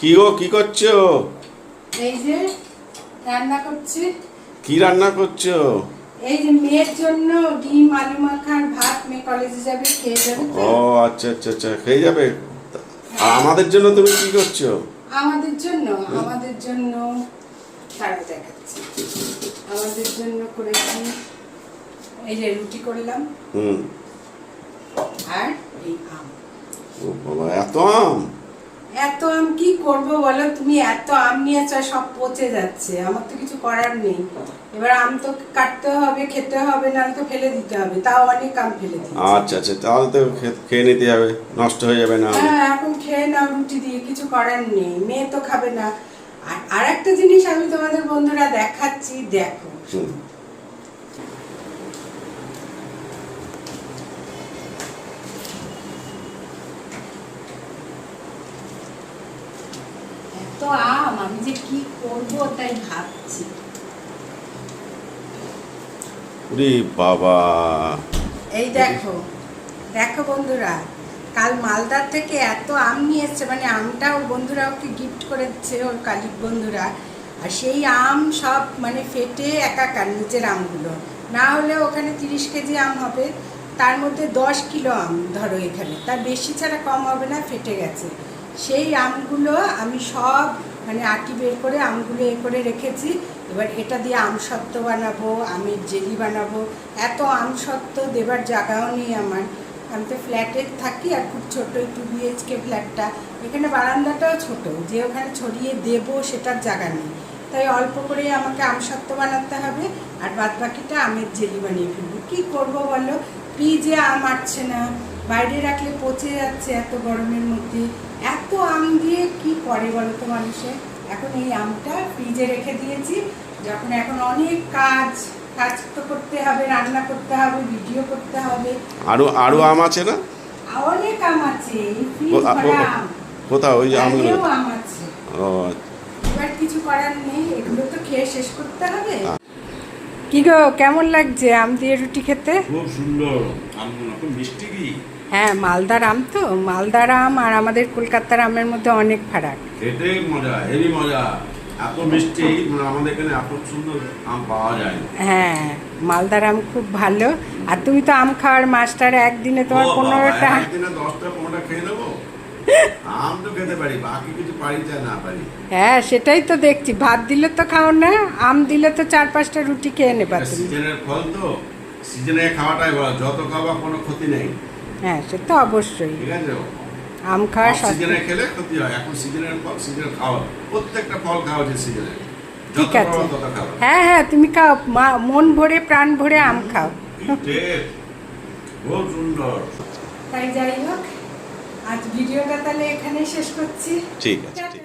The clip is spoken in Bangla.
কি গো, কি করছো? এই যে রান্না করছি। কি রান্না করছো? এই যে মেয়ের জন্য ডিম আলু মাখার ভাত, মেয়ে কলেজে যাবে, খেয়ে যাবে তো। ও আচ্ছা আচ্ছা আচ্ছা, খেয়ে যাবে। আর আমাদের জন্য তুমি কি করছো? আমাদের জন্য তারা দেখাচ্ছি। আমাদের জন্য করেছি এই যে রুটি করলাম আর এই আম। ও বাবা, এত আম! এত আম কি করবো বলো তুমি? এত আম নিয়ে চা সব পচে যাচ্ছে, আমার তো কিছু করার নেই। এবার আম তো কাটতে হবে, খেতে হবে, না তো ফেলে দিতে হবে। তাও অনেক আম ফেলে দিচ্ছি। আচ্ছা আচ্ছা, তাহলে তো খেয়ে নিতে হবে, নষ্ট হয়ে যাবে না। হ্যাঁ, এখন খেয়ে নাও রুটি দিয়ে, কিছু করার নেই। মেয়ে তো খাবে না। আর একটা জিনিস আমি তোমাদের বন্ধুরা দেখাচ্ছি, দেখো। এত আম, আমি যে কি করব তাই ভাবছি। ওরে বাবা, এই দেখো দেখো বন্ধুরা, কাল মালদার থেকে এত আম নিয়ে এসছে, মানে আমটা ওর বন্ধুরা ওকে গিফট করেছে, ওর কালিক বন্ধুরা। আর সেই আম সব মানে ফেটে একাকার, নিচের আমগুলো। না হলে ওখানে 30 কেজি আম হবে, তার মধ্যে 10 কিলো আম ধরো এখানে, তার বেশি ছাড়া কম হবে না, ফেটে গেছে। সেই আমগুলো আমি সব মানে আটি বের করে আমগুলো করে রেখেছি। এবার এটা দিয়ে আমসত্ত্ব বানাবো, আমের জেলি বানাবো। এত আমসত্ত্ব দেবার জায়গাও নেই আমার। আমি তো ফ্ল্যাটে থাকি, আর খুব ছোটো 2 BHK ফ্ল্যাটটা। এখানে বারান্দাটাও ছোট, যে ওখানে ছড়িয়ে দেবো সেটার জায়গা নেই। তাই অল্প করে আমাকে আমসত্ত্ব বানাতে হবে, আর বাদ বাকিটা আমের জেলি বানিয়ে ফেলবো। কী করবো বলো? ফ্রিজে আম আটছে না, বাইরে রাখলে পচে যাচ্ছে এত গরমের মধ্যে। এত আম দিয়ে কি করে বলো তো মানুষে? এখন এই আমটা ফ্রিজে রেখে দিয়েছি, যখন এখন অনেক কাজ তো করতে হবে, রান্না করতে হবে, ভিডিও করতে হবে। আরো আম আছে না? অনেক আম আছে, এই ফ্রিজ ভরা আম। কোথাও ওই আমগুলো? বাইরেও আম আছে। ও, এবার কিছু করার নেই, এগুলো তো খেয়ে শেষ করতে হবে। কি গো, কেমন লাগছে আম দিয়ে রুটি খেতে? খুব সুন্দর। আমগুলো খুব মিষ্টি কি? হ্যাঁ, মালদার আম তো। মালদার আম আর আমাদের কলকাতার আমের মধ্যে অনেক ফারাক। খেতে মজা, হেভি মজা। এত মিষ্টি, মানে আমাদের এখানে এত সুন্দর আম পাওয়া যায় না। হ্যাঁ, মালদার আম খুব ভালো। আর তুমি তো আম খাওয়ার মাস্টার, একদিনে তোমার 15টা। একদিনে 10টা 15টা খেয়ে নেবো। আম তো খেতে পারি, বাকি কিছু পারি চাই না পারি। হ্যাঁ, সেটাই তো দেখছি। ভাত দিলে তো খাও না, আম দিলে তো 4-5টা রুটি খেয়ে নেবা তুমি। সিজনের ফল তো, সিজনে খাওয়াটাই ভালো। যত খাওয়া কোনো ক্ষতি নেই। হ্যাঁ, সে তো অবশ্যই। ঠিক আছে, আম খাওয়া সিজনে খেলে ক্ষতি হয়। এখন সিজনের ফল সিজনে খাওয়া, প্রত্যেকটা ফল খাওয়া উচিত সিজনে। ঠিক আছে। হ্যাঁ হ্যাঁ, তুমি খাও, মন ভরে প্রাণ ভরে আম খাও। খুব সুন্দর। তাই যাই হোক, আজ ভিডিওটা তাহলে এখানেই শেষ করছি। ঠিক আছে।